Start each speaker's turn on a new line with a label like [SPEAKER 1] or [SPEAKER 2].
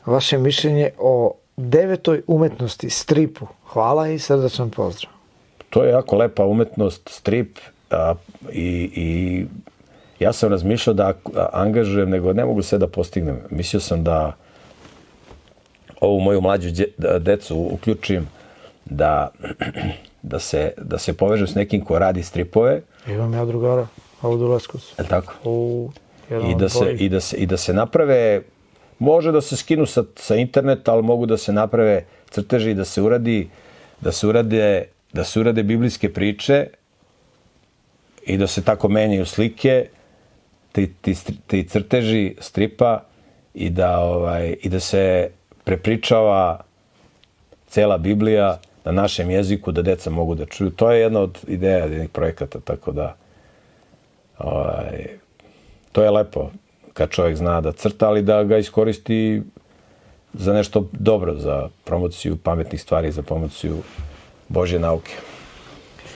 [SPEAKER 1] vaše mišljenje o 9. umetnosti, stripu. Hvala i srdačan pozdrav.
[SPEAKER 2] To je jako lepa umetnost, strip, i ja sam razmišljao da angažujem, nego ne mogu sve da postignem. Mislio sam da ovu moju mlađu decu uključim da se povežem s nekim ko radi stripove.
[SPEAKER 1] Imam ja drugara, ovdje u Leskovcu.
[SPEAKER 2] Je tako? I da se naprave, može da se skinu sa interneta, ali mogu da se naprave crteži i da se urade biblijske priče i da se tako menjaju slike, ti crteži stripa i da se prepričava cela Biblija na našem jeziku, da deca mogu da čuju. To je jedna od ideja, jednih projekata, tako da to je lepo kad čovjek zna da crta, ali da ga iskoristi za nešto dobro, za promociju pametnih stvari, za promociju Božje nauke.